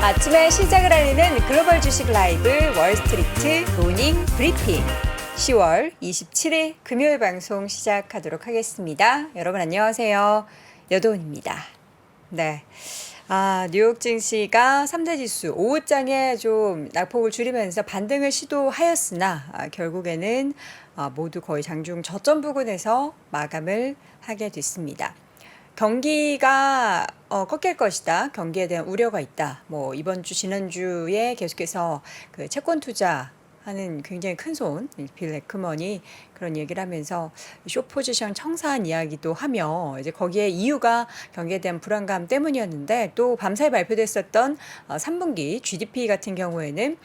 아침에 시작을 알리는 글로벌 주식 라이브 월스트리트 모닝 브리핑 10월 27일 금요일 방송 시작하도록 하겠습니다. 여러분 안녕하세요. 여도은입니다. 네. 뉴욕 증시가 3대 지수 오후장에 좀 낙폭을 줄이면서 반등을 시도하였으나 결국에는 모두 거의 장중 저점 부근에서 마감을 하게 됐습니다. 경기가 꺾일 것이다. 경기에 대한 우려가 있다. 이번 주 지난주에 계속해서 그 채권 투자하는 굉장히 큰 손 빌 에크먼이 그런 얘기를 하면서 숏 포지션 청사한 이야기도 하며 이제 거기에 이유가 경기에 대한 불안감 때문이었는데 또 밤사이 발표됐었던 3분기 GDP 같은 경우에는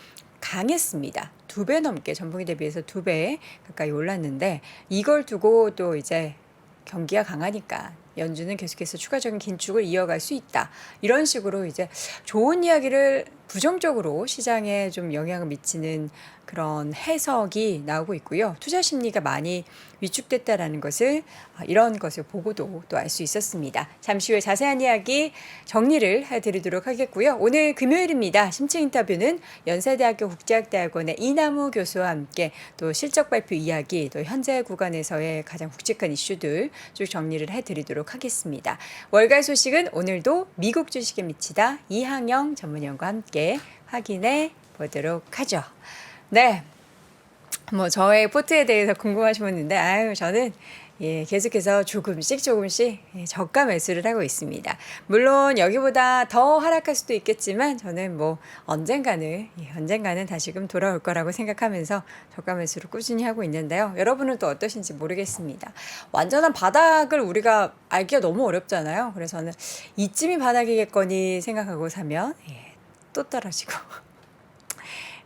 강했습니다. 2배 넘게 전분기 대비해서 2배 가까이 올랐는데 이걸 두고 또 이제 경기가 강하니까 연준은 계속해서 추가적인 긴축을 이어갈 수 있다. 이런 식으로 이제 좋은 이야기를 부정적으로 시장에 좀 영향을 미치는 그런 해석이 나오고 있고요. 투자 심리가 많이 위축됐다라는 것을 이런 것을 보고도 또 알 수 있었습니다. 잠시 후에 자세한 이야기 정리를 해드리도록 하겠고요. 오늘 금요일입니다. 심층 인터뷰는 연세대학교 국제학대학원의 이남우 교수와 함께 또 실적 발표 이야기, 또 현재 구간에서의 가장 굵직한 이슈들 쭉 정리를 해드리도록 하겠습니다. 월간 소식은 오늘도 미국 주식에 미치다 이항영 전문위원과 함께 확인해 보도록 하죠. 네. 저의 포트에 대해서 궁금하신 분 있는데, 저는 계속해서 조금씩 저가 매수를 하고 있습니다. 물론 여기보다 더 하락할 수도 있겠지만 저는 언젠가는 다시금 돌아올 거라고 생각하면서 저가 매수를 꾸준히 하고 있는데요. 여러분은 또 어떠신지 모르겠습니다. 완전한 바닥을 우리가 알기가 너무 어렵잖아요. 그래서 저는 이쯤이 바닥이겠거니 생각하고 사면 또 떨어지고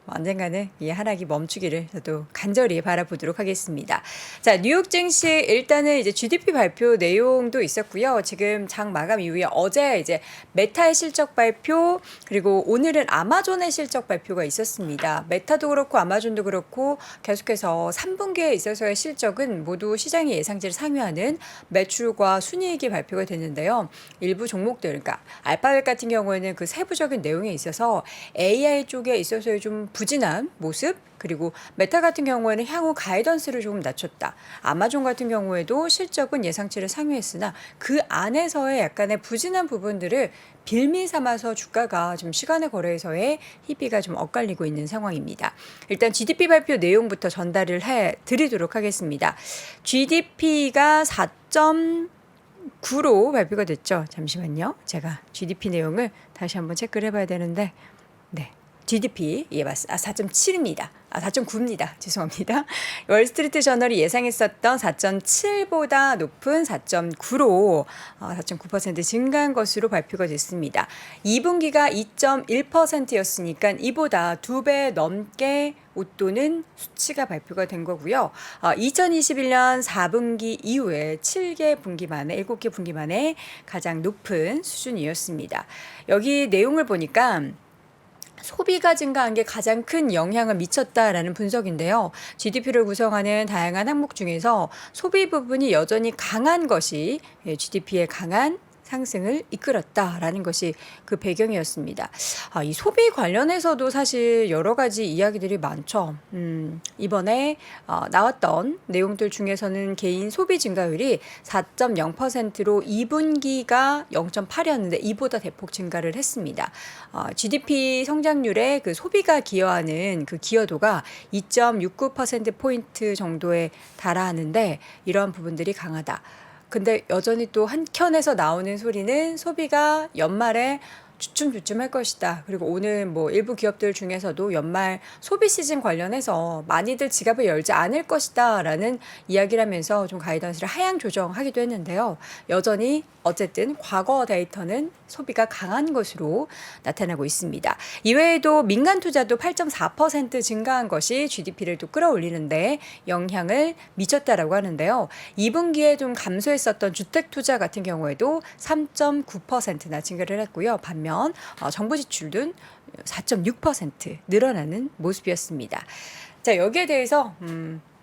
언젠가는 이 하락이 멈추기를 저도 간절히 바라보도록 하겠습니다. 자, 뉴욕 증시 일단은 이제 GDP 발표 내용도 있었고요. 지금 장 마감 이후에 어제 이제 메타의 실적 발표 그리고 오늘은 아마존의 실적 발표가 있었습니다. 메타도 그렇고 아마존도 그렇고 계속해서 3분기에 있어서의 실적은 모두 시장의 예상치를 상회하는 매출과 순이익이 발표가 됐는데요. 일부 종목들, 그러니까 알파벳 같은 경우에는 그 세부적인 내용에 있어서 AI 쪽에 있어서의 좀 부진한 모습, 그리고 메타 같은 경우에는 향후 가이던스를 조금 낮췄다. 아마존 같은 경우에도 실적은 예상치를 상회했으나 그 안에서의 약간의 부진한 부분들을 빌미 삼아서 주가가 좀 시간의 거래에서의 희비가 좀 엇갈리고 있는 상황입니다. 일단 GDP 발표 내용부터 전달을 해 드리도록 하겠습니다. GDP가 4.9로 발표가 됐죠. 잠시만요. 제가 GDP 내용을 다시 한번 체크를 해봐야 되는데, 네. GDP, 맞습니다. 4.7입니다. 4.9입니다. 죄송합니다. 월스트리트 저널이 예상했었던 4.7보다 높은 4.9로 4.9% 증가한 것으로 발표가 됐습니다. 2분기가 2.1%였으니까 이보다 2배 넘게 웃도는 수치가 발표가 된 거고요. 2021년 4분기 이후에 7개 분기 만에 7개 분기 만에 가장 높은 수준이었습니다. 여기 내용을 보니까 소비가 증가한 게 가장 큰 영향을 미쳤다라는 분석인데요. GDP를 구성하는 다양한 항목 중에서 소비 부분이 여전히 강한 것이 GDP의 강한 상승을 이끌었다라는 것이 그 배경이었습니다. 이 소비 관련해서도 사실 여러 가지 이야기들이 많죠. 이번에 나왔던 내용들 중에서는 개인 소비 증가율이 4.0%로 2분기가 0.8이었는데 이보다 대폭 증가를 했습니다. GDP 성장률에 그 소비가 기여하는 그 기여도가 2.69%포인트 정도에 달하는데 이러한 부분들이 강하다. 근데 여전히 또 한켠에서 나오는 소리는 소비가 연말에 주춤주춤할 것이다. 그리고 오늘 일부 기업들 중에서도 연말 소비 시즌 관련해서 많이들 지갑을 열지 않을 것이다 라는 이야기를 하면서 좀 가이던스를 하향 조정하기도 했는데요. 여전히 어쨌든 과거 데이터는 소비가 강한 것으로 나타나고 있습니다. 이외에도 민간 투자도 8.4% 증가한 것이 GDP를 또 끌어올리는데 영향을 미쳤다라고 하는데요. 2분기에 좀 감소했었던 주택 투자 같은 경우에도 3.9%나 증가를 했고요. 반면 정부 지출은 4.6% 늘어나는 모습이었습니다. 자, 여기에 대해서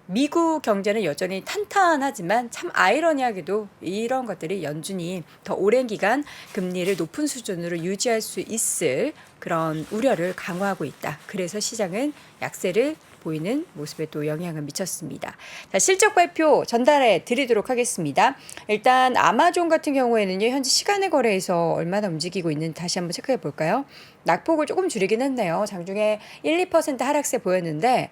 미국 경제는 여전히 탄탄하지만 참 아이러니하게도 이런 것들이 연준이 더 오랜 기간 금리를 높은 수준으로 유지할 수 있을 그런 우려를 강화하고 있다. 그래서 시장은 약세를 보이는 모습에 또 영향을 미쳤습니다. 자, 실적 발표 전달해 드리도록 하겠습니다. 일단 아마존 같은 경우에는요, 현재 시간의 거래에서 얼마나 움직이고 있는지 다시 한번 체크해 볼까요? 낙폭을 조금 줄이긴 했네요. 장중에 1~2% 하락세 보였는데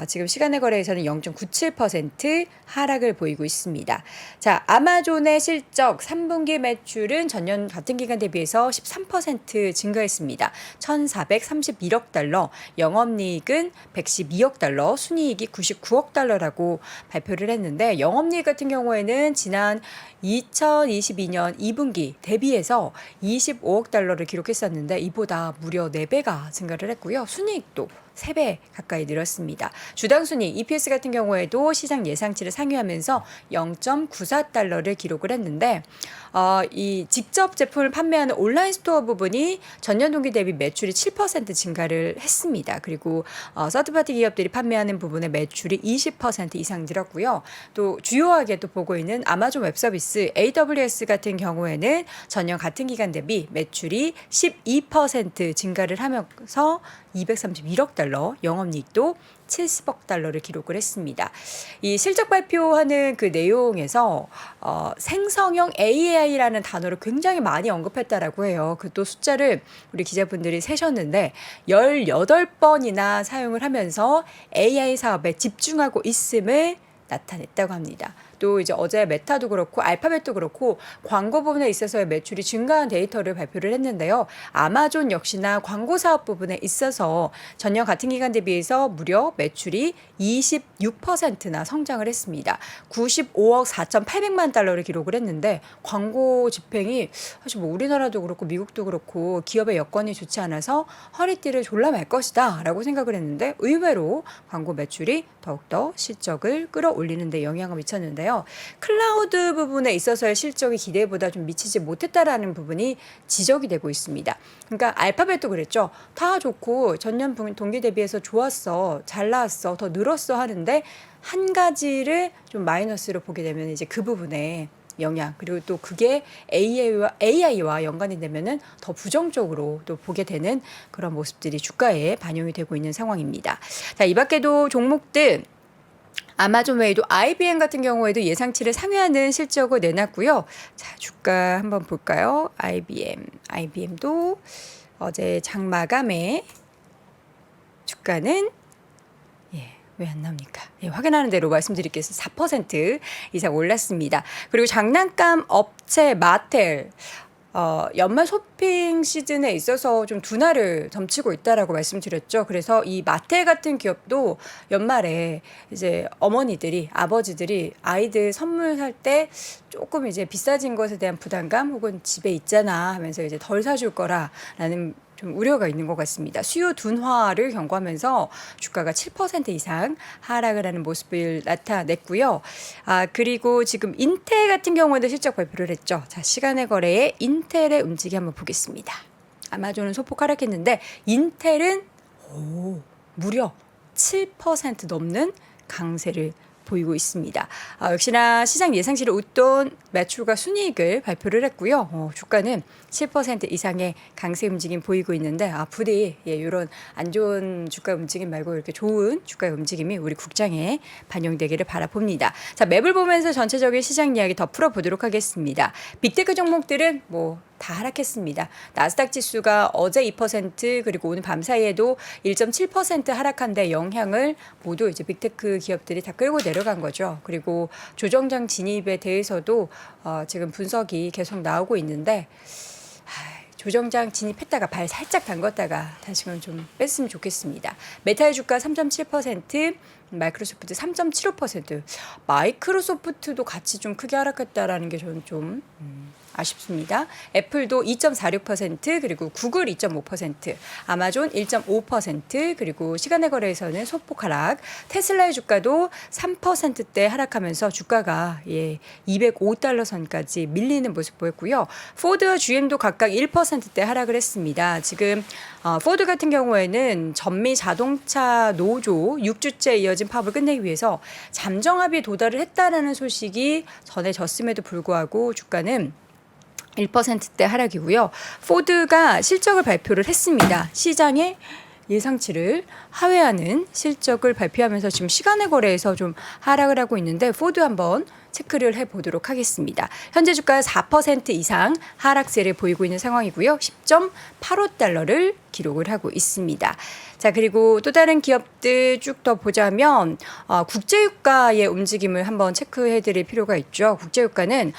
지금 시간의 거래에서는 0.97% 하락을 보이고 있습니다. 자, 아마존의 실적 3분기 매출은 전년 같은 기간 대비해서 13% 증가했습니다. 1,431억 달러, 영업이익은 112억 달러, 순이익이 99억 달러라고 발표를 했는데 영업이익 같은 경우에는 지난 2022년 2분기 대비해서 25억 달러를 기록했었는데 이보다 무려 4배가 증가를 했고요. 순이익도 3배 가까이 늘었습니다. 주당 순이익 EPS 같은 경우에도 시장 예상치를 상회하면서 0.94달러를 기록을 했는데 이 직접 제품을 판매하는 온라인 스토어 부분이 전년 동기 대비 매출이 7% 증가를 했습니다. 그리고 서드파티 기업들이 판매하는 부분의 매출이 20% 이상 늘었고요. 또 주요하게 또 보고 있는 아마존 웹서비스 AWS 같은 경우에는 전년 같은 기간 대비 매출이 12% 증가를 하면서 231억 달러, 영업이익도 70억 달러를 기록을 했습니다. 이 실적 발표하는 그 내용에서 생성형 AI라는 단어를 굉장히 많이 언급했다라고 해요. 그 또 숫자를 우리 기자분들이 세셨는데 18번이나 사용을 하면서 AI 사업에 집중하고 있음을 나타냈다고 합니다. 또 이제 어제 메타도 그렇고 알파벳도 그렇고 광고 부분에 있어서의 매출이 증가한 데이터를 발표를 했는데요. 아마존 역시나 광고 사업 부분에 있어서 전년 같은 기간 대비해서 무려 매출이 26%나 성장을 했습니다. 95억 4,800만 달러를 기록을 했는데 광고 집행이 사실 뭐 우리나라도 그렇고 미국도 그렇고 기업의 여건이 좋지 않아서 허리띠를 졸라맬 것이다 라고 생각을 했는데 의외로 광고 매출이 더욱더 실적을 끌어올리는 데 영향을 미쳤는데요. 클라우드 부분에 있어서의 실적이 기대보다 좀 미치지 못했다라는 부분이 지적이 되고 있습니다. 그러니까 알파벳도 그랬죠. 다 좋고 전년 동기 대비해서 좋았어, 잘 나왔어, 더 늘었어 하는데 한 가지를 좀 마이너스로 보게 되면 이제 그 부분에 영향, 그리고 또 그게 AI와 연관이 되면은 더 부정적으로 또 보게 되는 그런 모습들이 주가에 반영이 되고 있는 상황입니다. 자, 이 밖에도 종목들 아마존 외에도 IBM 같은 경우에도 예상치를 상회하는 실적을 내놨고요. 자, 주가 한번 볼까요? IBM도 어제 장마감에 주가는 왜 안 나옵니까? 확인하는 대로 말씀드리겠습니다. 4% 이상 올랐습니다. 그리고 장난감 업체 마텔 연말 쇼핑 시즌에 있어서 좀 둔화를 점치고 있다라고 말씀드렸죠. 그래서 이 마텔 같은 기업도 연말에 이제 어머니들이, 아버지들이 아이들 선물 살 때 조금 이제 비싸진 것에 대한 부담감 혹은 집에 있잖아 하면서 이제 덜 사줄 거라라는 좀 우려가 있는 것 같습니다. 수요 둔화를 경고하면서 주가가 7% 이상 하락을 하는 모습을 나타냈고요. 그리고 지금 인텔 같은 경우에도 실적 발표를 했죠. 자, 시간의 거래에 인텔의 움직임 한번 보겠습니다. 아마존은 소폭 하락했는데 인텔은 무려 7% 넘는 강세를 보이고 있습니다. 역시나 시장 예상치를 웃돈 매출과 순이익을 발표를 했고요. 주가는 7% 이상의 강세 움직임 보이고 있는데 부디 이런 안 좋은 주가 움직임 말고 이렇게 좋은 주가의 움직임이 우리 국장에 반영되기를 바라봅니다. 자, 맵을 보면서 전체적인 시장 이야기 더 풀어보도록 하겠습니다. 빅테크 종목들은 다 하락했습니다. 나스닥 지수가 어제 2% 그리고 오늘 밤 사이에도 1.7% 하락한 데 영향을 모두 이제 빅테크 기업들이 다 끌고 내려간 거죠. 그리고 조정장 진입에 대해서도 지금 분석이 계속 나오고 있는데 조정장 진입했다가 발 살짝 담궜다가 다시금 좀 뺐으면 좋겠습니다. 메타의 주가 3.7%, 마이크로소프트 3.75%, 마이크로소프트도 같이 좀 크게 하락했다라는 게 저는 좀 아쉽습니다. 애플도 2.46% 그리고 구글 2.5%, 아마존 1.5% 그리고 시간의 거래에서는 소폭 하락, 테슬라의 주가도 3%대 하락하면서 주가가 205달러 선까지 밀리는 모습 보였고요. 포드와 GM도 각각 1%대 하락을 했습니다. 지금 포드 같은 경우에는 전미 자동차 노조 6주째 이어진 파업을 끝내기 위해서 잠정합의에 도달을 했다라는 소식이 전해졌음에도 불구하고 주가는 1%대 하락이고요. 포드가 실적을 발표를 했습니다. 시장의 예상치를 하회하는 실적을 발표하면서 지금 시간의 거래에서 좀 하락을 하고 있는데 포드 한번 체크를 해보도록 하겠습니다. 현재 주가 4% 이상 하락세를 보이고 있는 상황이고요. 10.85달러를 기록을 하고 있습니다. 자, 그리고 또 다른 기업들 쭉 더 보자면 국제유가의 움직임을 한번 체크해 드릴 필요가 있죠. 국제유가는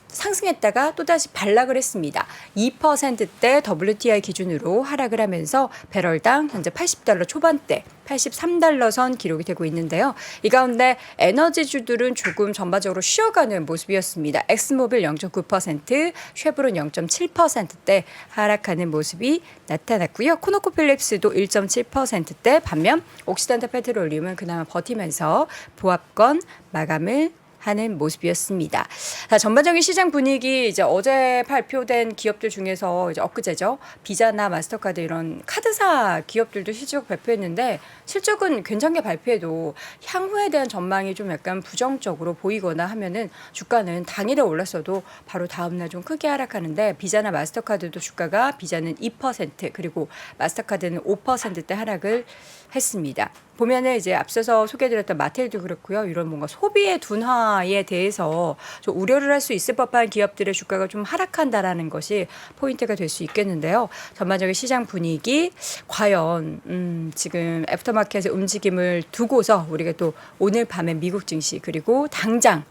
상승했다가 또다시 반락을 했습니다. 2%대 WTI 기준으로 하락을 하면서 배럴당 현재 80달러 초반대 83달러 선 기록이 되고 있는데요. 이 가운데 에너지주들은 조금 전반적으로 쉬어가는 모습이었습니다. 엑스모빌 0.9%, 쉐브론 0.7%대 하락하는 모습이 나타났고요. 코노코필립스도 1.7%대 반면 옥시단타 페트롤리움은 그나마 버티면서 보합권 마감을 하는 모습이었습니다. 자, 전반적인 시장 분위기 이제 어제 발표된 기업들 중에서 이제 엊그제죠. 비자나 마스터카드 이런 카드사 기업들도 실적 발표했는데 실적은 괜찮게 발표해도 향후에 대한 전망이 좀 약간 부정적으로 보이거나 하면은 주가는 당일에 올랐어도 바로 다음날 좀 크게 하락하는데 비자나 마스터카드도 주가가 비자는 2% 그리고 마스터카드는 5%대 하락을 했습니다. 보면은 이제 앞서서 소개해드렸던 마텔도 그렇고요. 이런 뭔가 소비의 둔화에 대해서 좀 우려를 할 수 있을 법한 기업들의 주가가 좀 하락한다라는 것이 포인트가 될 수 있겠는데요. 전반적인 시장 분위기 과연 지금 애프터마켓의 움직임을 두고서 우리가 또 오늘 밤에 미국 증시 그리고 당장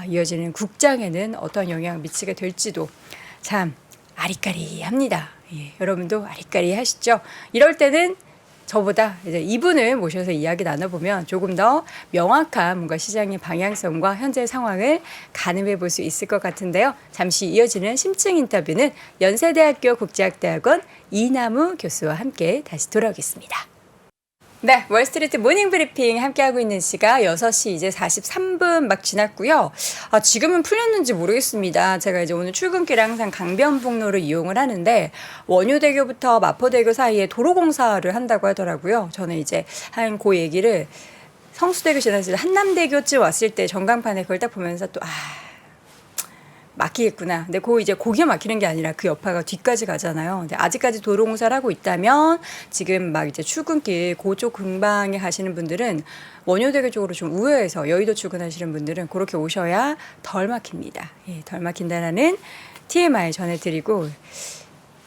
이어지는 국장에는 어떤 영향을 미치게 될지도 참 아리까리합니다. 예, 여러분도 아리까리 하시죠. 이럴 때는 저보다 이제 이분을 모셔서 이야기 나눠보면 조금 더 명확한 뭔가 시장의 방향성과 현재 상황을 가늠해 볼 수 있을 것 같은데요. 잠시 이어지는 심층 인터뷰는 연세대학교 국제학대학원 이남우 교수와 함께 다시 돌아오겠습니다. 네, 월스트리트 모닝 브리핑 함께하고 있는 시각 6시 이제 43분 막 지났고요. 지금은 풀렸는지 모르겠습니다. 제가 이제 오늘 출근길에 항상 강변북로를 이용을 하는데 원효대교부터 마포대교 사이에 도로공사를 한다고 하더라고요. 저는 이제 한 그 얘기를 성수대교 지났을 때 한남대교쯤 왔을 때 전광판에 그걸 딱 보면서 또 막히겠구나. 근데 이제 거기가 막히는 게 아니라 그 여파가 뒤까지 가잖아요. 근데 아직까지 도로공사를 하고 있다면 지금 막 이제 출근길 그쪽 근방에 가시는 분들은 원효대교 쪽으로 좀 우회해서 여의도 출근하시는 분들은 그렇게 오셔야 덜 막힙니다. 예, 덜 막힌다라는 TMI 전해드리고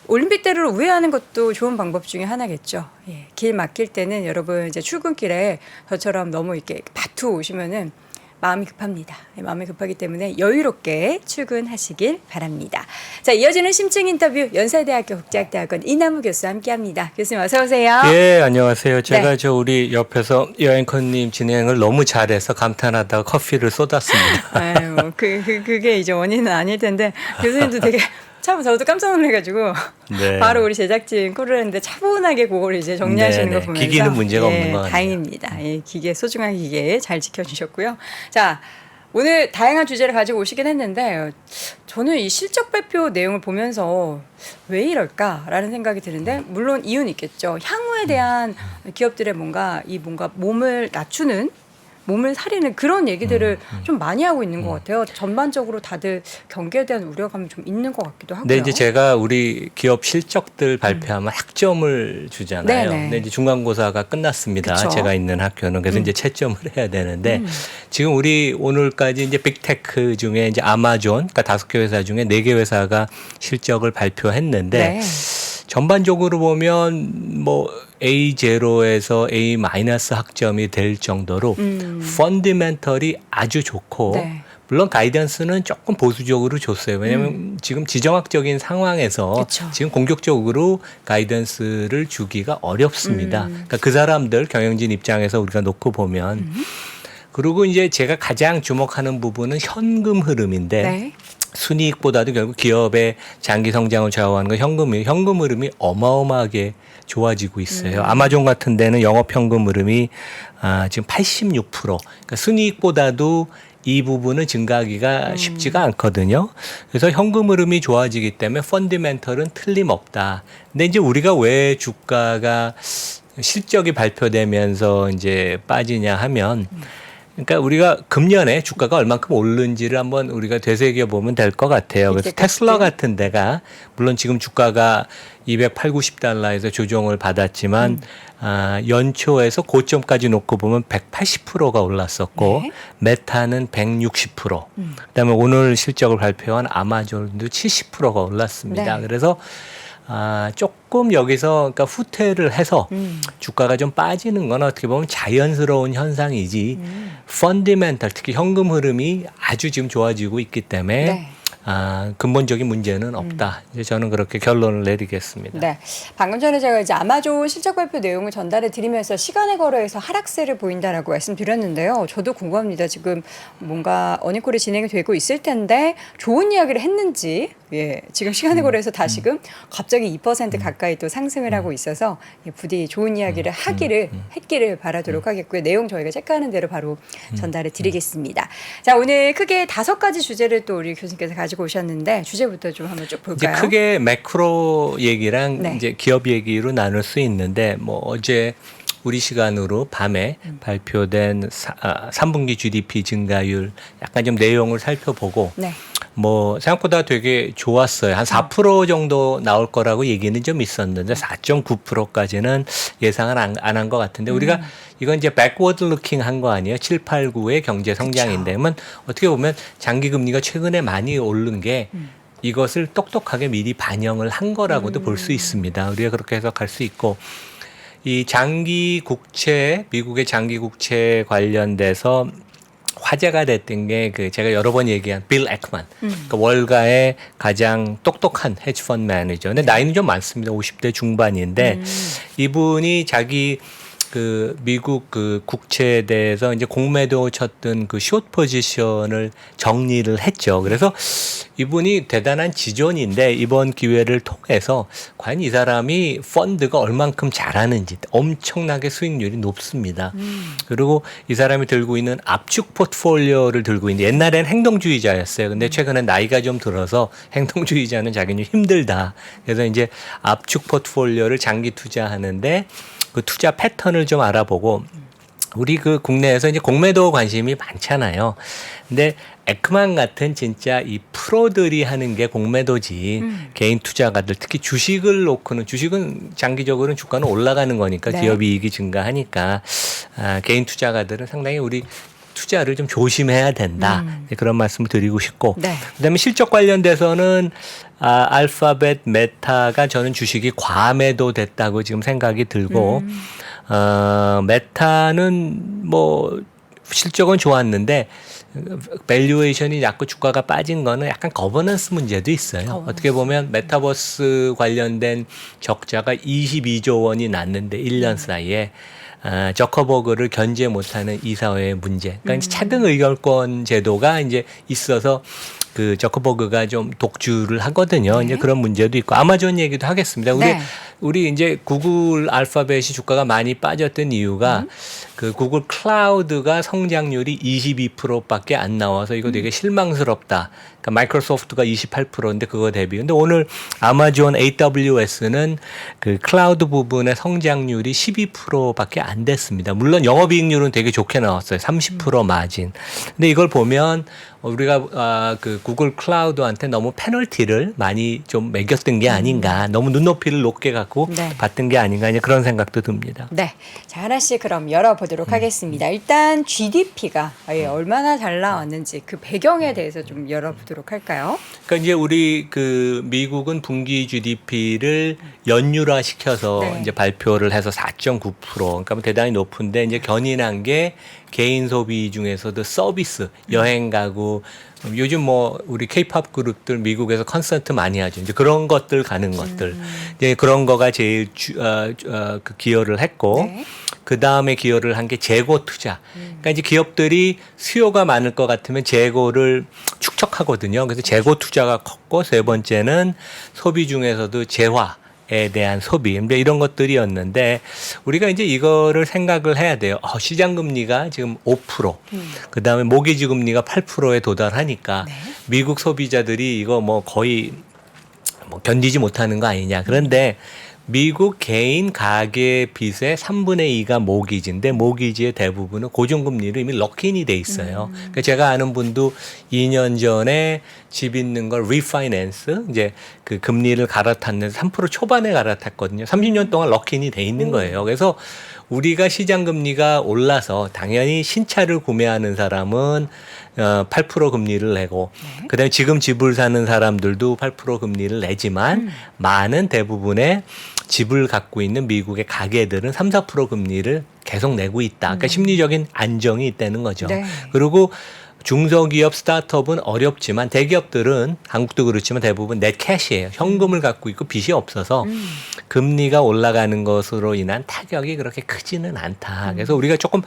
올림픽대로를 우회하는 것도 좋은 방법 중에 하나겠죠. 예, 길 막힐 때는 여러분 이제 출근길에 저처럼 너무 이렇게 바투 오시면은 마음이 급합니다. 마음이 급하기 때문에 여유롭게 출근하시길 바랍니다. 자, 이어지는 심층 인터뷰 연세대학교 국제학대학원 이남우 교수와 함께합니다. 교수님 어서 오세요. 예, 안녕하세요. 제가 우리 옆에서 여앵커님 진행을 너무 잘해서 감탄하다가 커피를 쏟았습니다. 아유, 그게 이제 원인은 아닐 텐데 교수님도 되게 참 저도 깜짝 놀래가지고 네. 바로 우리 제작진 콜을 했는데 차분하게 그걸 이제 정리하시는 네네. 거 보면서 기기는 문제가 없는 것 같아요. 다행입니다. 예, 기계 소중한 기계 잘 지켜주셨고요. 자, 오늘 다양한 주제를 가지고 오시긴 했는데 저는 이 실적 발표 내용을 보면서 왜 이럴까라는 생각이 드는데 물론 이유는 있겠죠. 향후에 대한 기업들의 뭔가 몸을 낮추는 몸을 사리는 그런 얘기들을 좀 많이 하고 있는 것 같아요. 전반적으로 다들 경기에 대한 우려감이 좀 있는 것 같기도 하고요. 근데 이제 제가 우리 기업 실적들 발표하면 학점을 주잖아요. 네네. 근데 이제 중간고사가 끝났습니다. 그쵸. 제가 있는 학교는 그래서 이제 채점을 해야 되는데 지금 우리 오늘까지 이제 빅테크 중에 이제 아마존, 그러니까 5개 회사 중에 4개 회사가 실적을 발표했는데 네. 전반적으로 보면 뭐 A0에서 A- 학점이 될 정도로 펀디멘털이 아주 좋고 네. 물론 가이던스는 조금 보수적으로 줬어요. 왜냐하면 지금 지정학적인 상황에서 그쵸. 지금 공격적으로 가이던스를 주기가 어렵습니다. 그러니까 그 사람들 경영진 입장에서 우리가 놓고 보면 그리고 이제 제가 가장 주목하는 부분은 현금 흐름인데 네. 순이익보다도 결국 기업의 장기 성장을 좌우하는 건 현금 흐름이 어마어마하게 좋아지고 있어요. 아마존 같은 데는 영업 현금 흐름이 지금 86%. 그러니까 순이익보다도 이 부분은 증가하기가 쉽지가 않거든요. 그래서 현금 흐름이 좋아지기 때문에 펀디멘털은 틀림없다. 근데 이제 우리가 왜 주가가 실적이 발표되면서 이제 빠지냐 하면 그러니까 우리가 금년에 주가가 얼만큼 오르는지를 한번 우리가 되새겨 보면 될 것 같아요. 그래서 테슬라 같은 데가 물론 지금 주가가 280, 90달러에서 조정을 받았지만 연초에서 고점까지 놓고 보면 180%가 올랐었고 네. 메타는 160%. 그다음에 오늘 실적을 발표한 아마존도 70%가 올랐습니다. 네. 그래서 조금 여기서 그러니까 후퇴를 해서 주가가 좀 빠지는 건 어떻게 보면 자연스러운 현상이지 펀디멘탈 특히 현금 흐름이 아주 지금 좋아지고 있기 때문에 네. 근본적인 문제는 없다. 이제 저는 그렇게 결론을 내리겠습니다. 네. 방금 전에 제가 이제 아마존 실적 발표 내용을 전달해 드리면서 시간의 거래에서 하락세를 보인다라고 말씀드렸는데요. 저도 궁금합니다. 지금 뭔가 어닝콜이 진행이 되고 있을 텐데 좋은 이야기를 했는지 지금 시간의 거래에서 다시금 갑자기 2% 가까이 또 상승을 하고 있어서 부디 좋은 이야기를 했기를 바라도록 하겠고요. 내용 저희가 체크하는 대로 바로 전달해 드리겠습니다. 자, 오늘 크게 5가지 주제를 또 우리 교수님께서 가지고 오셨는데 주제부터 좀 한번 쭉 볼까요? 이제 크게 매크로 얘기랑 네. 이제 기업 얘기로 나눌 수 있는데 뭐 어제 우리 시간으로 밤에 발표된 3분기 GDP 증가율 약간 좀 내용을 살펴보고 네. 뭐 생각보다 되게 좋았어요. 한 4% 정도 나올 거라고 얘기는 좀 있었는데 4.9%까지는 예상을 안 한 것 같은데 우리가 이건 이제 백워드 루킹 한 거 아니에요? 7, 8, 9의 경제 성장인데 그러면 어떻게 보면 장기 금리가 최근에 많이 오른 게 이것을 똑똑하게 미리 반영을 한 거라고도 볼 수 있습니다. 우리가 그렇게 해석할 수 있고 이 장기 국채, 미국의 장기 국채 관련돼서 화제가 됐던 게 그 제가 여러 번 얘기한 빌 액만, 그러니까 월가의 가장 똑똑한 헤지펀드 매니저. 근데 나이는 좀 많습니다. 50대 중반인데 이분이 자기 그 미국 그 국채에 대해서 이제 공매도 쳤던 그 숏 포지션을 정리를 했죠. 그래서 이분이 대단한 지존인데 이번 기회를 통해서 과연 이 사람이 펀드가 얼만큼 잘하는지 엄청나게 수익률이 높습니다. 그리고 이 사람이 들고 있는 압축 포트폴리오를 들고 있는데 옛날엔 행동주의자였어요. 근데 최근에 나이가 좀 들어서 행동주의자는 자기는 힘들다. 그래서 이제 압축 포트폴리오를 장기 투자하는데 그 투자 패턴을 좀 알아보고 우리 그 국내에서 이제 공매도 관심이 많잖아요. 근데 에크만 같은 진짜 이 프로들이 하는 게 공매도지 개인 투자가들 특히 주식을 놓고는 주식은 장기적으로는 주가는 올라가는 거니까 네. 기업 이익이 증가하니까 개인 투자가들은 상당히 우리 투자를 좀 조심해야 된다. 그런 말씀을 드리고 싶고 네. 그다음에 실적 관련돼서는 알파벳 메타가 저는 주식이 과매도 됐다고 지금 생각이 들고 메타는 뭐 실적은 좋았는데 밸류에이션이 자꾸 주가가 빠진 거는 약간 거버넌스 문제도 있어요. 어떻게 보면 메타버스 관련된 적자가 22조 원이 났는데 1년 사이에 저커버그를 견제 못하는 이사회의 문제. 그러니까 이제 차등 의결권 제도가 이제 있어서 그 저커버그가 좀 독주를 하거든요. 네. 이제 그런 문제도 있고 아마존 얘기도 하겠습니다. 네. 우리 이제 구글 알파벳이 주가가 많이 빠졌던 이유가 그 구글 클라우드가 성장률이 22%밖에 안 나와서 이거 되게 실망스럽다. 그러니까 마이크로소프트가 28%인데 그거 대비. 근데 오늘 아마존 AWS는 그 클라우드 부분의 성장률이 12%밖에 안 됐습니다. 물론 영업이익률은 되게 좋게 나왔어요. 30% 마진. 근데 이걸 보면 우리가 그 구글 클라우드한테 너무 페널티를 많이 좀 매겼던 게 아닌가. 너무 눈높이를 높게 갖고 네. 봤던 게 아닌가 이제 그런 생각도 듭니다. 네. 자, 하나씩 그럼 열어보도록 하겠습니다. 일단 GDP가 얼마나 잘 나왔는지 그 배경에 대해서 좀 열어보도록 할까요? 그러니까 이제 우리 그 미국은 분기 GDP를 연율화 시켜서 네. 이제 발표를 해서 4.9%. 그러니까 뭐 대단히 높은데 이제 견인한 게 개인 소비 중에서도 서비스, 여행 가고 요즘 뭐 우리 K-팝 그룹들 미국에서 콘서트 많이 하죠. 이제 그런 것들 가는 것들. 이제 그런 거가 제일 그 기여를 했고 네. 그 다음에 기여를 한 게 재고 투자. 그러니까 이제 기업들이 수요가 많을 것 같으면 재고를 축적하거든요. 그래서 재고 투자가 컸고 세 번째는 소비 중에서도 재화에 대한 소비. 이런 것들이었는데 우리가 이제 이거를 생각을 해야 돼요. 시장 금리가 지금 5%, 그 다음에 모기지 금리가 8%에 도달하니까 네. 미국 소비자들이 이거 뭐 거의 뭐 견디지 못하는 거 아니냐. 그런데 미국 개인 가계 빚의 3분의 2가 모기지인데 모기지의 대부분은 고정금리로 이미 럭인이 돼 있어요. 그러니까 제가 아는 분도 2년 전에 집 있는 걸 리파이낸스 이제 그 금리를 갈아탔는데 3% 초반에 갈아탔거든요. 30년 동안 럭인이 돼 있는 거예요. 그래서 우리가 시장 금리가 올라서 당연히 신차를 구매하는 사람은 8% 금리를 내고 그다음에 지금 집을 사는 사람들도 8% 금리를 내지만 많은 대부분의 집을 갖고 있는 미국의 가계들은 3, 4% 금리를 계속 내고 있다. 그러니까 심리적인 안정이 있다는 거죠. 네. 그리고 중소기업 스타트업은 어렵지만 대기업들은 한국도 그렇지만 대부분 넷 캐시예요. 현금을 갖고 있고 빚이 없어서 금리가 올라가는 것으로 인한 타격이 그렇게 크지는 않다. 그래서 우리가 조금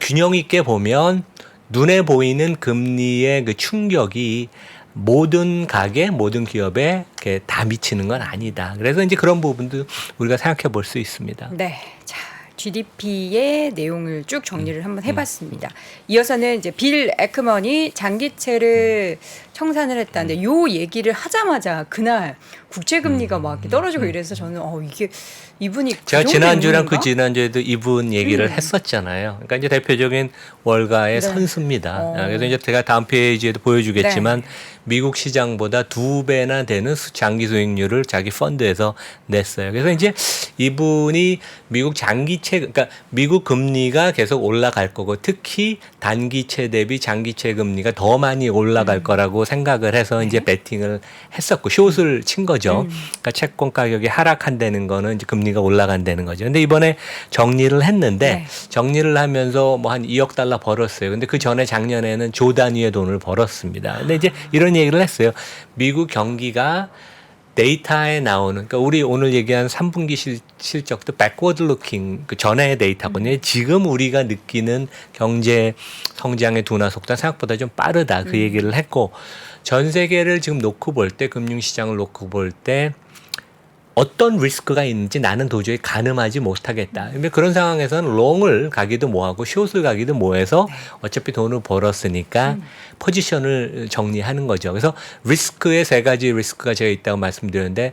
균형 있게 보면 눈에 보이는 금리의 그 충격이 모든 가게, 모든 기업에 이렇게 다 미치는 건 아니다. 그래서 이제 그런 부분도 우리가 생각해 볼 수 있습니다. 네. 자, GDP의 내용을 쭉 정리를 한번 해봤습니다. 이어서는 이제 빌 에크먼이 장기채를 청산을 했다는데 요 얘기를 하자마자 그날 국채금리가 막 이렇게 떨어지고 이래서 저는 이게 이분이 제가 그 지난주랑 정도 그 지난주에도 이분 얘기를 했었잖아요. 그러니까 이제 대표적인 월가의 네. 선수입니다. 그래서 이제 제가 다음 페이지에도 보여주겠지만 네. 미국 시장보다 2배나 되는 장기 수익률을 자기 펀드에서 냈어요. 그래서 이제 이분이 미국 장기채, 그러니까 미국 금리가 계속 올라갈 거고 특히 단기채 대비 장기채 금리가 더 많이 올라갈 거라고 생각을 해서 이제 베팅을 했었고 숏을 친 거죠. 그러니까 채권 가격이 하락한다는 거는 이제 금리가 올라간다는 거죠. 근데 이번에 정리를 했는데 네. 정리를 하면서 뭐 한 2억 달러 벌었어요. 근데 그 전에 작년에는 조 단위의 돈을 벌었습니다. 근데 이제 이런 얘기를 했어요. 미국 경기가 데이터에 나오는, 그러니까 우리 오늘 얘기한 3분기 실적도 backward looking, 그 전의 데이터거든요. 지금 우리가 느끼는 경제 성장의 둔화 속도가 생각보다 좀 빠르다. 그 얘기를 했고, 전 세계를 지금 놓고 볼 때, 금융시장을 놓고 볼 때, 어떤 리스크가 있는지 나는 도저히 가늠하지 못하겠다. 근데 그런 상황에서는 롱을 가기도 뭐하고 숏을 가기도 뭐해서 어차피 돈을 벌었으니까 포지션을 정리하는 거죠. 그래서 리스크에 세 가지 리스크가 제가 있다고 말씀드렸는데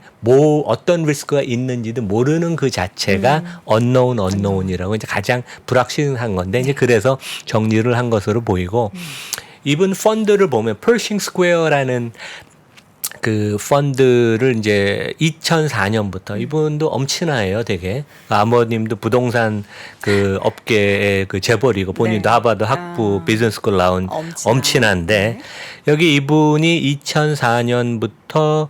어떤 리스크가 있는지도 모르는 그 자체가 unknown이라고 이제 가장 불확실한 건데 이제 그래서 정리를 한 것으로 보이고 이분 펀드를 보면 퍼싱 스퀘어라는 그 펀드를 이제 2004년부터 이분도 엄친아예요, 되게. 아버님도 부동산 그 업계의 그 재벌이고 본인도 네. 하버드 학부 비즈니스스쿨 나온 엄친아인데 네. 여기 이분이 2004년부터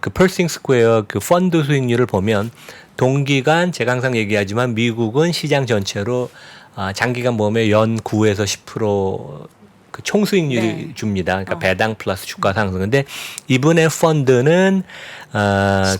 그 펄싱 스퀘어 그 펀드 수익률을 보면 동기간 제가 항상 얘기하지만 미국은 시장 전체로 장기간 보면 연 9에서 10% 그 총수익률이 네. 줍니다. 그러니까 배당 플러스 주가 상승. 근데 이분의 펀드는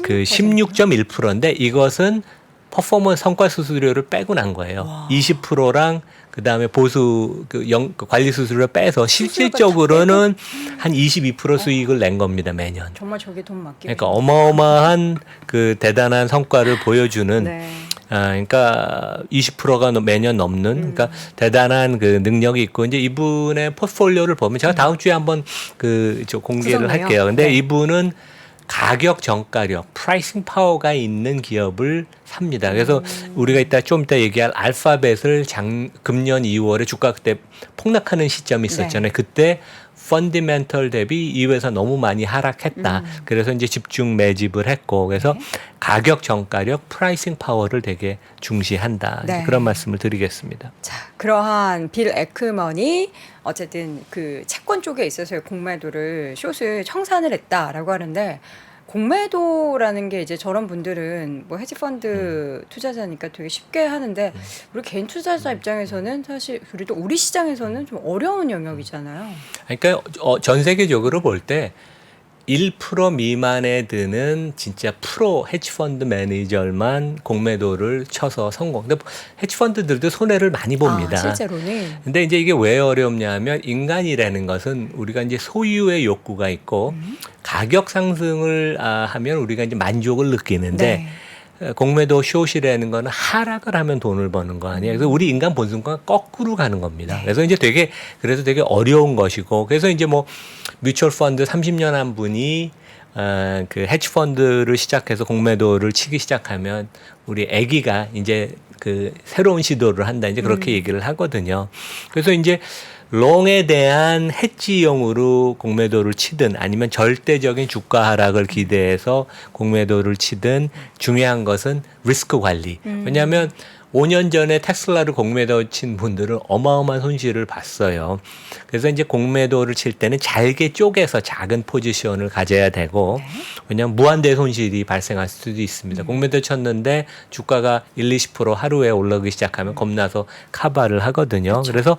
그 16.1%인데 이것은 퍼포먼스 성과 수수료를 빼고 난 거예요. 와. 20%랑 그다음에 보수 그 관리 수수료를 빼서 실질적으로는 한 22% 수익을 낸 겁니다, 매년. 정말 저게 돈 맡기고 그러니까 어마어마한 그 대단한 성과를 보여주는 네. 그러니까 20%가 매년 넘는 그러니까 대단한 그 능력이 있고 이제 이분의 포트폴리오를 보면 제가 다음 주에 한번 저 공개를 구성해요? 할게요. 근데 네. 이분은 가격 정가력, 프라이싱 파워가 있는 기업을 삽니다. 그래서 우리가 좀 이따 얘기할 알파벳을 금년 2월에 주가 그때 폭락하는 시점이 있었잖아요. 그때 펀디멘털 대비 이 회사 너무 많이 하락했다. 그래서 이제 집중 매집을 했고 그래서 가격 정가력, 프라이싱 파워를 되게 중시한다. 네. 그런 말씀을 드리겠습니다. 자, 그러한 빌 에크먼이 어쨌든 그 채권 쪽에 있어서의 공매도를 숏을 청산을 했다라고 하는데 공매도라는 게 이제 저런 분들은 뭐 헤지펀드 투자자니까 되게 쉽게 하는데 우리 개인 투자자 입장에서는 사실 그래도 우리 시장에서는 좀 어려운 영역이잖아요. 그러니까 전 세계적으로 볼 때 1% 미만에 드는 진짜 프로 헤지펀드 매니저만 공매도를 쳐서 성공. 근데 헤지펀드들도 손해를 많이 봅니다. 실제로는. 근데 이제 이게 왜 어렵냐면 인간이라는 것은 우리가 이제 소유의 욕구가 있고 가격 상승을 하면 우리가 이제 만족을 느끼는데 공매도 숏이라는 거는 하락을 하면 돈을 버는 거 아니에요. 그래서 우리 인간 본성과 거꾸로 가는 겁니다. 그래서 이제 그래서 되게 어려운 것이고 그래서 이제 뭐 뮤추얼 펀드 30년 한 분이 그 헤지펀드를 시작해서 공매도를 치기 시작하면 우리 애기가 이제 그 새로운 시도를 한다 이제 그렇게 얘기를 하거든요. 그래서 이제 롱에 대한 해지용으로 공매도를 치든 아니면 절대적인 주가 하락을 기대해서 공매도를 치든 중요한 것은 리스크 관리. 왜냐하면 5년 전에 테슬라를 공매도 친 분들은 어마어마한 손실을 봤어요. 그래서 이제 공매도를 칠 때는 잘게 쪼개서 작은 포지션을 가져야 되고, 왜냐하면 무한대 손실이 발생할 수도 있습니다. 공매도 쳤는데 주가가 20% 하루에 올라오기 시작하면 겁나서 카바를 하거든요. 그렇죠. 그래서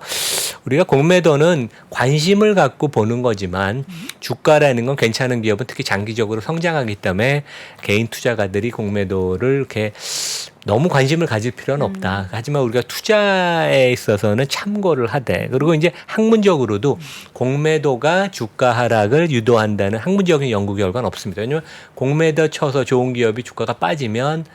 우리가 공매도는 관심을 갖고 보는 거지만 주가라는 건 괜찮은 기업은 특히 장기적으로 성장하기 때문에 개인 투자가들이 공매도를 이렇게 너무 관심을 가질 필요는 없다. 하지만 우리가 투자에 있어서는 참고를 하되, 그리고 이제 학문적으로도 공매도가 주가 하락을 유도한다는 학문적인 연구 결과는 없습니다. 왜냐하면 공매도 쳐서 좋은 기업이 주가가 빠지면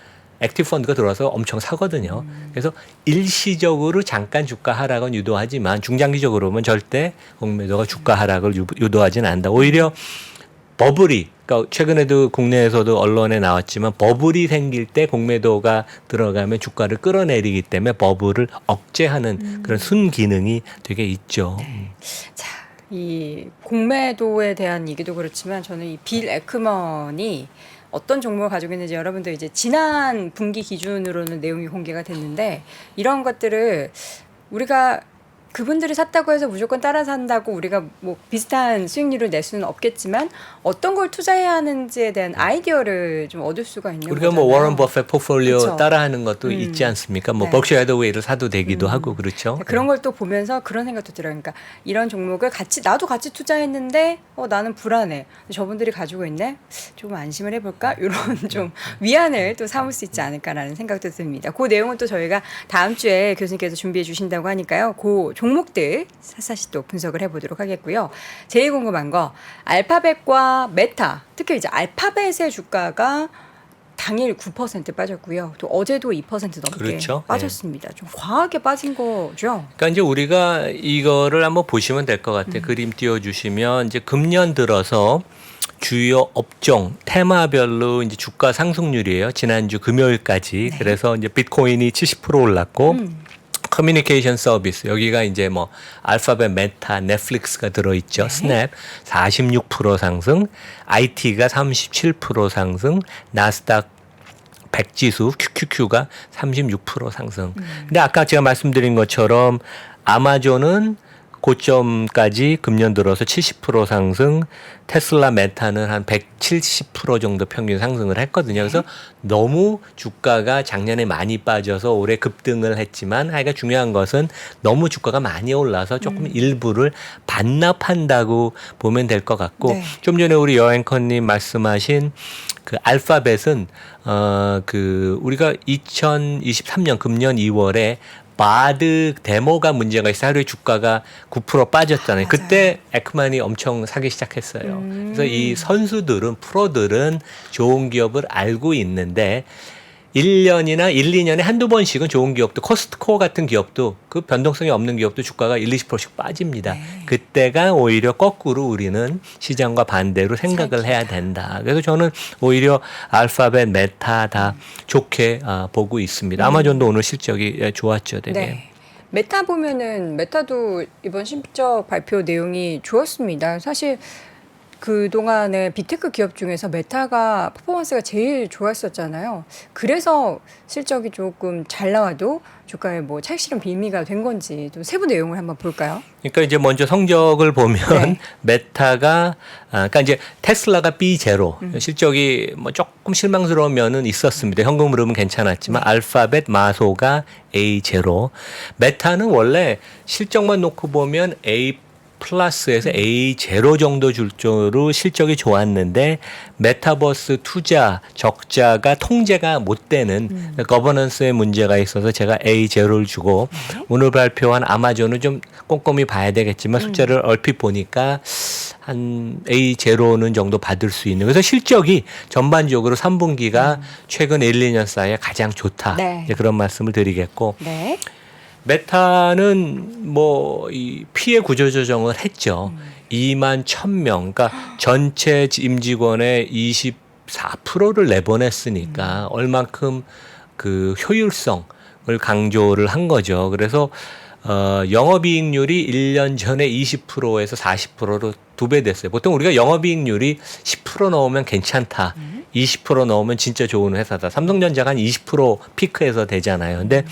액티브 펀드가 들어와서 엄청 사거든요. 그래서 일시적으로 잠깐 주가 하락은 유도하지만 중장기적으로 보면 절대 공매도가 주가 하락을 유도하지는 않는다. 오히려 버블이, 그러니까 최근에도 국내에서도 언론에 나왔지만 버블이 생길 때 공매도가 들어가면 주가를 끌어내리기 때문에 버블을 억제하는 그런 순기능이 되게 있죠. 네. 자, 이 공매도에 대한 얘기도 그렇지만 저는 이 빌 에크먼이 어떤 종목을 가지고 있는지 여러분들 이제 지난 분기 기준으로는 내용이 공개가 됐는데, 이런 것들을 우리가 그분들이 샀다고 해서 무조건 따라 산다고 우리가 뭐 비슷한 수익률을 낼 수는 없겠지만 어떤 걸 투자해야 하는지에 대한 아이디어를 좀 얻을 수가 있는 우리가 거잖아요. 뭐 워런 버핏 포트폴리오 그쵸. 따라하는 것도 있지 않습니까? 뭐 네. 버크셔 해더웨이를 사도 되기도 하고 그렇죠. 그런 걸 또 보면서 그런 생각도 들어요. 그러니까 이런 종목을 같이 나도 같이 투자했는데 나는 불안해. 저분들이 가지고 있네. 조금 안심을 해볼까? 이런 좀 위안을 또 삼을 수 있지 않을까라는 생각도 듭니다. 그 내용은 또 저희가 다음 주에 교수님께서 준비해 주신다고 하니까요. 그 종목들 샅샅이 또 분석을 해보도록 하겠고요. 제일 궁금한 거 알파벳과 메타, 특히 이제 알파벳의 주가가 당일 9% 빠졌고요. 또 어제도 2% 넘게 그렇죠. 빠졌습니다. 좀 과하게 빠진 거죠. 그러니까 이제 우리가 이거를 한번 보시면 될 것 같아요. 그림 띄워주시면 이제 금년 들어서 주요 업종 테마별로 이제 주가 상승률이에요. 지난주 금요일까지. 네. 그래서 이제 비트코인이 70% 올랐고. 커뮤니케이션 서비스 여기가 이제 뭐 알파벳, 메타, 넷플릭스가 들어있죠. 네. 스냅 46% 상승, IT가 37% 상승, 나스닥 100 지수 QQQ가 36% 상승. 근데 아까 제가 말씀드린 것처럼 아마존은 고점까지 금년 들어서 70% 상승, 테슬라, 메타는 한 170% 정도 평균 상승을 했거든요. 그래서 너무 주가가 작년에 많이 빠져서 올해 급등을 했지만 하여간 중요한 것은 너무 주가가 많이 올라서 조금 일부를 반납한다고 보면 될 것 같고, 네. 좀 전에 우리 여앵커님 말씀하신 그 알파벳은 그 우리가 2023년 금년 2월에 바드 데모가 문제가 있어 하루에 주가가 9% 빠졌잖아요. 그때 에크만이 엄청 사기 시작했어요. 그래서 이 선수들은 프로들은 좋은 기업을 알고 있는데 1년이나 1, 2년에 한두 번씩은 좋은 기업도 코스트코 같은 기업도 그 변동성이 없는 기업도 주가가 1, 20%씩 빠집니다. 네. 그때가 오히려 거꾸로 우리는 시장과 반대로 생각을 해야 된다. 그래서 저는 오히려 알파벳, 메타 다 좋게 보고 있습니다. 아마존도 오늘 실적이 좋았죠, 되게. 네. 메타 보면은 메타도 이번 실적 발표 내용이 좋았습니다. 사실 그동안에 빅테크 기업 중에서 메타가 퍼포먼스가 제일 좋았었잖아요. 그래서 실적이 조금 잘 나와도 주가에 뭐 차익실현 빌미가 된 건지 또 세부 내용을 한번 볼까요? 그러니까 이제 먼저 성적을 보면 네. 메타가 그러니까 이제 테슬라가 B0 실적이 뭐 조금 실망스러운 면은 있었습니다. 현금 흐름은 괜찮았지만 알파벳, 마소가 A0. 메타는 원래 실적만 놓고 보면 A 플러스에서 A0 정도 줄 정도로 실적이 좋았는데 메타버스 투자 적자가 통제가 못 되는 거버넌스에 문제가 있어서 제가 A0를 주고 오늘 발표한 아마존은 좀 꼼꼼히 봐야 되겠지만 숫자를 얼핏 보니까 한 A0는 정도 받을 수 있는. 그래서 실적이 전반적으로 3분기가 최근 1, 2년 사이에 가장 좋다. 네. 이제 그런 말씀을 드리겠고. 네. 메타는 뭐 이 피해 구조 조정을 했죠. 2만 1,000명, 그러니까 전체 임직원의 24%를 내보냈으니까 얼만큼 그 효율성을 강조를 한 거죠. 그래서 영업이익률이 1년 전에 20%에서 40%로 2배 됐어요. 보통 우리가 영업이익률이 10% 넘으면 괜찮다. 20% 넘으면 진짜 좋은 회사다. 삼성전자가 한 20% 피크에서 되잖아요. 근데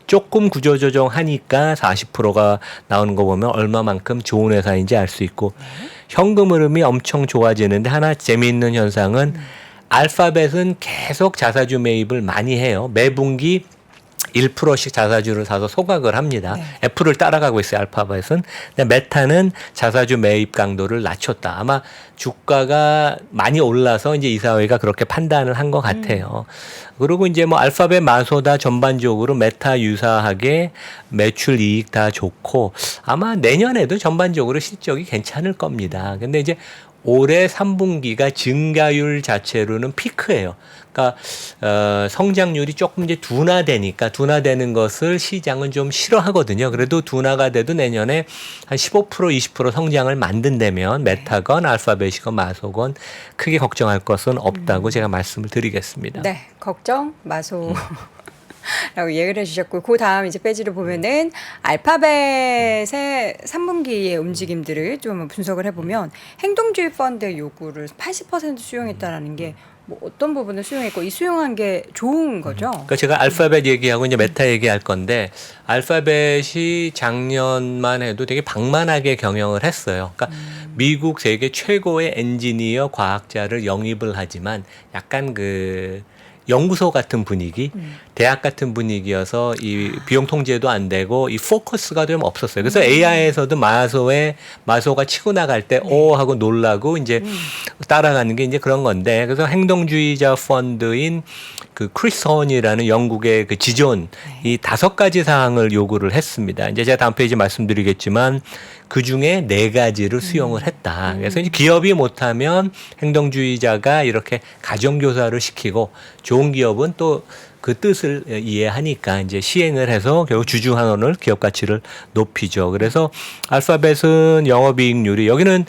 조금 구조조정하니까 40%가 나오는 거 보면 얼마만큼 좋은 회사인지 알 수 있고 현금 흐름이 엄청 좋아지는데 하나 재미있는 현상은 알파벳은 계속 자사주 매입을 많이 해요. 매분기 1%씩 자사주를 사서 소각을 합니다. 네. 애플을 따라가고 있어요. 알파벳은. 근데 메타는 자사주 매입 강도를 낮췄다. 아마 주가가 많이 올라서 이제 이사회가 그렇게 판단을 한 것 같아요. 그리고 이제 뭐 알파벳, 마소다 전반적으로 메타 유사하게 매출 이익 다 좋고 아마 내년에도 전반적으로 실적이 괜찮을 겁니다. 근데 이제 올해 3분기가 증가율 자체로는 피크예요. 그러니까 성장률이 조금 이제 둔화되니까 둔화되는 것을 시장은 좀 싫어하거든요. 그래도 둔화가 돼도 내년에 한 15% 20% 성장을 만든다면 메타건 알파벳이건 마소건 크게 걱정할 것은 없다고 제가 말씀을 드리겠습니다. 네, 걱정 마소. 라고 얘기를 해주셨고, 그 다음 이제 페이지를 보면은 알파벳의 3분기의 움직임들을 좀 분석을 해보면 행동주의 펀드의 요구를 80% 수용했다라는 게 뭐 어떤 부분을 수용했고 이 수용한 게 좋은 거죠. 그러니까 제가 알파벳 얘기하고 이제 메타 얘기할 건데 알파벳이 작년만 해도 되게 방만하게 경영을 했어요. 그러니까 미국 세계 최고의 엔지니어 과학자를 영입을 하지만 약간 그 연구소 같은 분위기, 대학 같은 분위기여서 이 비용 통제도 안 되고 이 포커스가 좀 없었어요. 그래서 AI에서도 마소가 치고 나갈 때 오 하고 놀라고 이제 따라가는 게 이제 그런 건데 그래서 행동주의자 펀드인 그 크리스 헌이라는 영국의 그 지존 이 5가지 사항을 요구를 했습니다. 이제 제가 다음 페이지 말씀드리겠지만 그 중에 4가지를 수용을 했다. 그래서 이제 기업이 못하면 행동주의자가 이렇게 가정교사를 시키고 좋은 기업은 또 그 뜻을 이해하니까 이제 시행을 해서 결국 주주환원을 기업 가치를 높이죠. 그래서 알파벳은 영업이익률이 여기는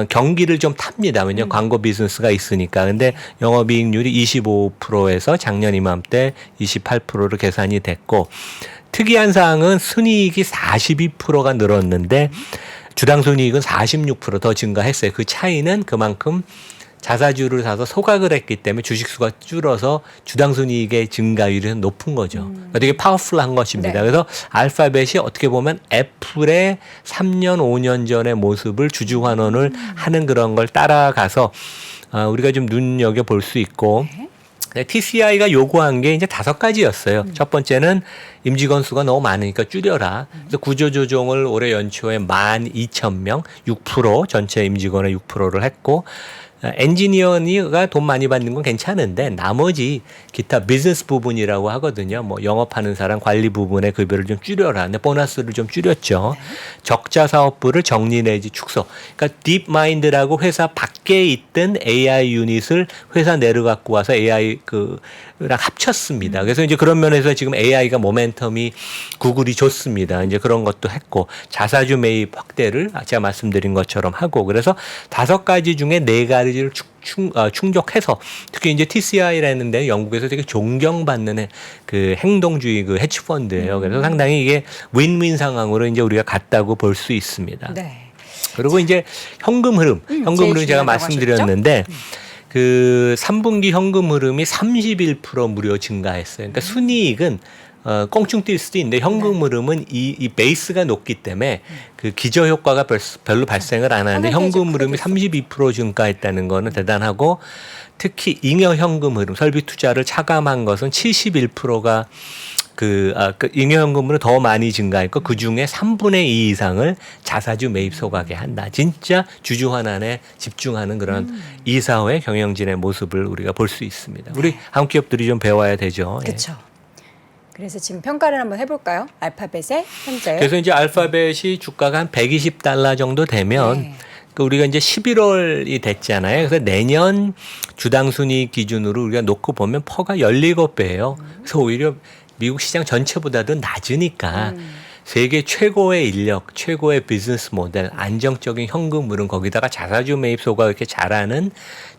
경기를 좀 탑니다. 왜냐하면 광고 비즈니스가 있으니까. 근데 영업이익률이 25%에서 작년 이맘때 28%로 계산이 됐고 특이한 사항은 순이익이 42%가 늘었는데 주당 순이익은 46% 더 증가했어요. 그 차이는 그만큼 자사주를 사서 소각을 했기 때문에 주식수가 줄어서 주당순이익의 증가율이 높은 거죠. 그러니까 되게 파워풀한 것입니다. 네. 그래서 알파벳이 어떻게 보면 애플의 3년, 5년 전의 모습을 주주환원을 하는 그런 걸 따라가서 우리가 좀 눈여겨볼 수 있고 TCI가 요구한 게 이제 5가지였어요. 첫 번째는 임직원 수가 너무 많으니까 줄여라. 그래서 구조조정을 올해 연초에 12,000명, 6% 전체 임직원의 6%를 했고 엔지니어가 돈 많이 받는 건 괜찮은데 나머지 기타 비즈니스 부분이라고 하거든요. 뭐 영업하는 사람 관리 부분의 급여를 좀 줄여라. 근데 보너스를 좀 줄였죠. 적자 사업부를 정리 내지 축소. 그러니까 딥마인드라고 회사 밖에 있던 AI 유닛을 회사 내로 갖고 와서 AI 랑 합쳤습니다. 그래서 이제 그런 면에서 지금 AI가 모멘텀이 구글이 좋습니다. 이제 그런 것도 했고 자사주 매입 확대를 제가 말씀드린 것처럼 하고 그래서 5가지 중에 4가지를 충족해서 특히 이제 TCI라는 데 영국에서 되게 존경받는 그 행동주의 그 헤지펀드예요. 그래서 상당히 이게 윈윈 상황으로 이제 우리가 갔다고 볼 수 있습니다. 네. 그리고 이제 현금 흐름 제가 말씀드렸는데 그 3분기 현금 흐름이 31% 무려 증가했어요. 그러니까 순이익은 껑충 뛸 수도 있는데 현금 흐름은 이 베이스가 높기 때문에 그 기저 효과가 별로 발생을 안 하는데 현금 흐름이 32% 증가했다는 거는 대단하고 특히 잉여 현금 흐름, 설비 투자를 차감한 것은 71%가 그 잉여현금으로 더 많이 증가했고 그 중에 3분의 2 이상을 자사주 매입 소각에 한다. 진짜 주주 환원에 집중하는 그런 이사회 경영진의 모습을 우리가 볼 수 있습니다. 우리 한국 기업들이 좀 배워야 되죠. 그렇죠. 그래서 지금 평가를 한번 해볼까요? 알파벳의 현재. 그래서 이제 알파벳이 주가가 한 $120 정도 되면 우리가 이제 11월이 됐잖아요. 그래서 내년 주당 순이익 기준으로 우리가 놓고 보면 퍼가 17배예요. 그래서 오히려 미국 시장 전체보다도 낮으니까 세계 최고의 인력, 최고의 비즈니스 모델, 안정적인 현금 흐름, 거기다가 자사주 매입소가 이렇게 잘하는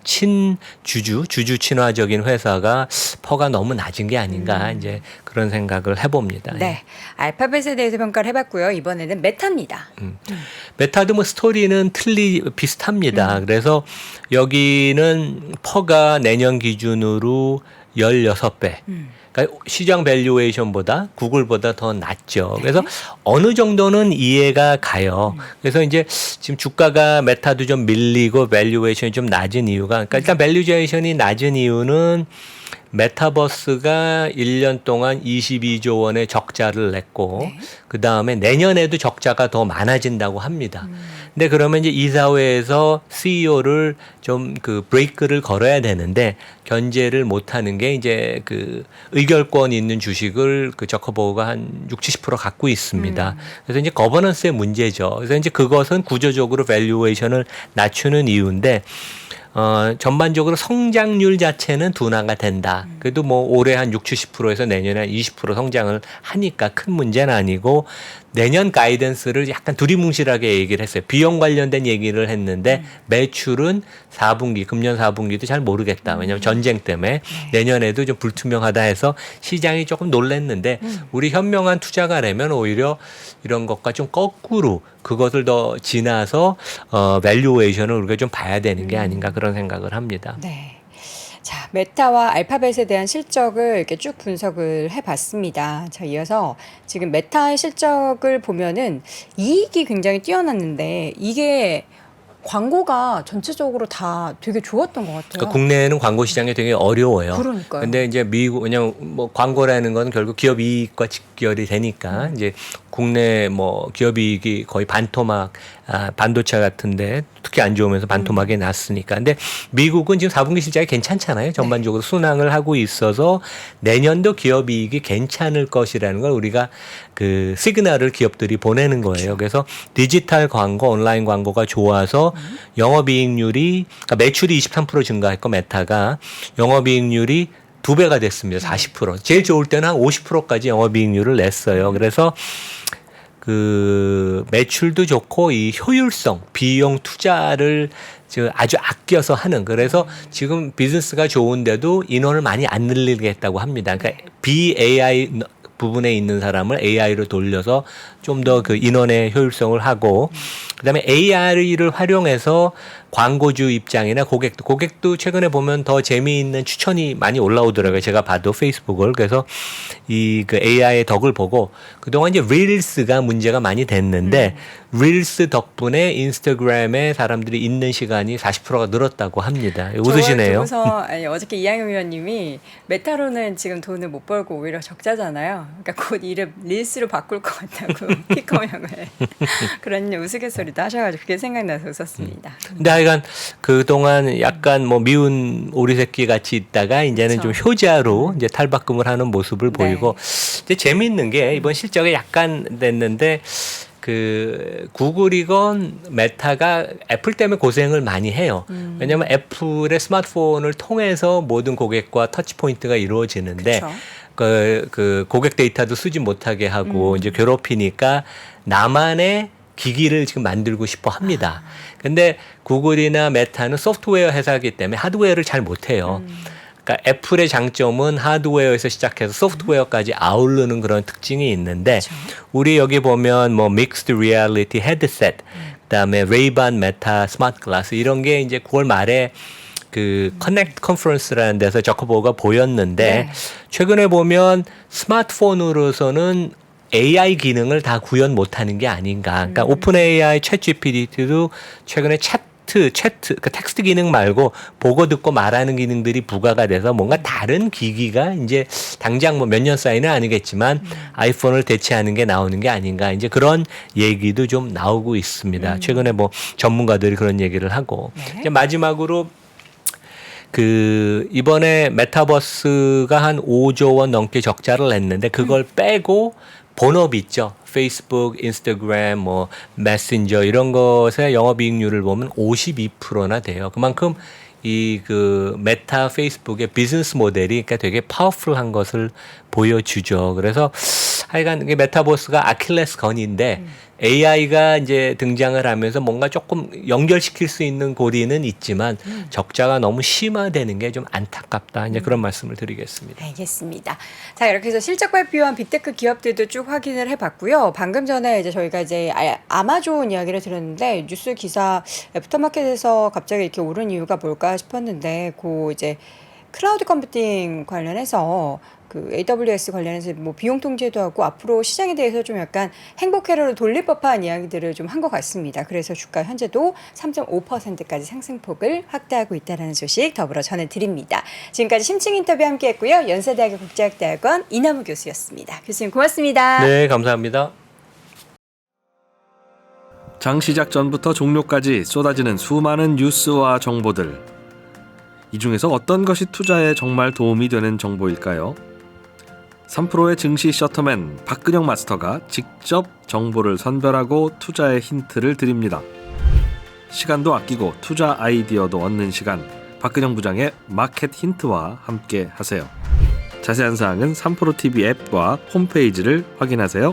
주주 친화적인 회사가 퍼가 너무 낮은 게 아닌가 이제 그런 생각을 해봅니다. 네, 알파벳에 대해서 평가를 해봤고요. 이번에는 메타입니다. 메타도 뭐 스토리는 비슷합니다. 그래서 여기는 퍼가 내년 기준으로 16배. 그러니까 시장 밸류에이션보다 구글보다 더 낮죠. 그래서 어느 정도는 이해가 가요. 그래서 이제 지금 주가가 메타도 좀 밀리고 밸류에이션이 좀 낮은 이유가, 그러니까 일단 밸류에이션이 낮은 이유는 메타버스가 1년 동안 22조 원의 적자를 냈고 그 다음에 내년에도 적자가 더 많아진다고 합니다. 근데 그러면 이제 이사회에서 CEO를 좀 그 브레이크를 걸어야 되는데 견제를 못하는 게 이제 그 의결권 있는 주식을 그 저커버그가 한 60-70% 갖고 있습니다. 그래서 이제 거버넌스의 문제죠. 그래서 이제 그것은 구조적으로 밸류에이션을 낮추는 이유인데. 전반적으로 성장률 자체는 둔화가 된다. 그래도 뭐 올해 한 60-70%에서 내년에 한 20% 성장을 하니까 큰 문제는 아니고 내년 가이던스를 약간 두리뭉실하게 얘기를 했어요. 비용 관련된 얘기를 했는데 매출은 4분기, 금년 4분기도 잘 모르겠다. 왜냐하면 전쟁 때문에 내년에도 좀 불투명하다 해서 시장이 조금 놀랐는데 우리 현명한 투자가라면 오히려 이런 것과 좀 거꾸로 그것을 더 지나서 밸류에이션을 우리가 좀 봐야 되는 게 아닌가 그런 생각을 합니다. 네. 자, 메타와 알파벳에 대한 실적을 이렇게 쭉 분석을 해봤습니다. 자, 이어서 지금 메타의 실적을 보면은 이익이 굉장히 뛰어났는데 이게 광고가 전체적으로 다 되게 좋았던 것 같아요. 그러니까 국내에는 광고 시장이 되게 어려워요. 그러니까요. 근데 이제 미국, 왜냐면 뭐 광고라는 건 결국 기업 이익과 직결이 되니까 이제 국내 뭐 기업 이익이 거의 반토막, 반도체 같은데 특히 안 좋으면서 반토막이 났으니까. 근데 미국은 지금 4분기 실적이 괜찮잖아요. 전반적으로 순항을 하고 있어서 내년도 기업 이익이 괜찮을 것이라는 걸 우리가 그 시그널을 기업들이 보내는 거예요. 그래서 디지털 광고, 온라인 광고가 좋아서 영업이익률이, 그러니까 매출이 23% 증가했고 메타가 영업이익률이 2배가 됐습니다. 40%. 제일 좋을 때는 한 50%까지 영업이익률을 냈어요. 그래서 그 매출도 좋고 이 효율성, 비용 투자를 아주 아껴서 하는, 그래서 지금 비즈니스가 좋은데도 인원을 많이 안 늘리겠다고 합니다. 그러니까 BAI 부분에 있는 사람을 AI로 돌려서 좀 더 그 인원의 효율성을 하고, 그다음에 AI를 활용해서 광고주 입장이나 고객도 최근에 보면 더 재미있는 추천이 많이 올라오더라고요. 제가 봐도 페이스북을. 그래서 이 그 AI의 덕을 보고 그동안 이제 릴스가 문제가 많이 됐는데 릴스 덕분에 인스타그램에 사람들이 있는 시간이 40%가 늘었다고 합니다. 웃으시네요. 아니, 어저께 이양용 위원님이 메타로는 지금 돈을 못 벌고 오히려 적자잖아요. 그러니까 곧 이름 릴스로 바꿀 것 같다고 피커명을 그런 우스갯소리도 하셔가지고 그게 생각나서 웃었습니다. 근데 하여간 그동안 약간 뭐 미운 오리 새끼 같이 있다가 이제는 그렇죠. 좀 효자로 이제 탈바꿈을 하는 모습을 보이고, 이제 재미있는 게 이번 실적에 약간 됐는데 그 구글이건 메타가 애플 때문에 고생을 많이 해요. 왜냐하면 애플의 스마트폰을 통해서 모든 고객과 터치 포인트가 이루어지는데 그 고객 데이터도 쓰지 못하게 하고 이제 괴롭히니까 나만의 기기를 지금 만들고 싶어 합니다. 근데 구글이나 메타는 소프트웨어 회사이기 때문에 하드웨어를 잘 못해요. 그러니까 애플의 장점은 하드웨어에서 시작해서 소프트웨어까지 아우르는 그런 특징이 있는데, 우리 여기 보면 뭐 믹스드 리얼리티 헤드셋, 그다음에 레이반 메타 스마트 글라스 이런 게 이제 9월 말에 그 커넥트 컨퍼런스라는 데서 저커버그가 보였는데 최근에 보면 스마트폰으로서는 AI 기능을 다 구현 못하는 게 아닌가. 그러니까 오픈 AI, 챗 GPT도 최근에 그 텍스트 기능 말고 보고 듣고 말하는 기능들이 부과가 돼서 뭔가 다른 기기가 이제 당장 뭐 몇 년 사이는 아니겠지만 아이폰을 대체하는 게 나오는 게 아닌가. 이제 그런 얘기도 좀 나오고 있습니다. 최근에 뭐 전문가들이 그런 얘기를 하고. 이제 마지막으로 그 이번에 메타버스가 한 5조 원 넘게 적자를 냈는데 그걸 빼고 본업 있죠. 페이스북, 인스타그램, 뭐 메신저 이런 것의 영업이익률을 보면 52%나 돼요. 그만큼 이 그 메타 페이스북의 비즈니스 모델이 그러니까 되게 파워풀한 것을 보여주죠. 그래서 하여간 이게 메타버스가 아킬레스건인데 AI가 이제 등장을 하면서 뭔가 조금 연결시킬 수 있는 고리는 있지만 적자가 너무 심화되는 게 좀 안타깝다. 이제 그런 말씀을 드리겠습니다. 알겠습니다. 자, 이렇게 해서 실적 발표한 빅테크 기업들도 쭉 확인을 해봤고요. 방금 전에 이제 저희가 이제 아마존 이야기를 들었는데 뉴스 기사 애프터마켓에서 갑자기 이렇게 오른 이유가 뭘까 싶었는데 그 이제 클라우드 컴퓨팅 관련해서 그 AWS 관련해서 뭐 비용 통제도 하고 앞으로 시장에 대해서 좀 약간 행복 회로로 돌릴 법한 이야기들을 좀 한 것 같습니다. 그래서 주가 현재도 3.5%까지 상승폭을 확대하고 있다는 소식 더불어 전해드립니다. 지금까지 심층 인터뷰 함께했고요. 연세대학교 국제학대학원 이남우 교수였습니다. 교수님 고맙습니다. 네, 감사합니다. 장 시작 전부터 종료까지 쏟아지는 수많은 뉴스와 정보들. 이 중에서 어떤 것이 투자에 정말 도움이 되는 정보일까요? 3프로의 증시 셔터맨 박근영 마스터가 직접 정보를 선별하고 투자의 힌트를 드립니다. 시간도 아끼고 투자 아이디어도 얻는 시간, 박근영 부장의 마켓 힌트와 함께 하세요. 자세한 사항은 3프로 TV 앱과 홈페이지를 확인하세요.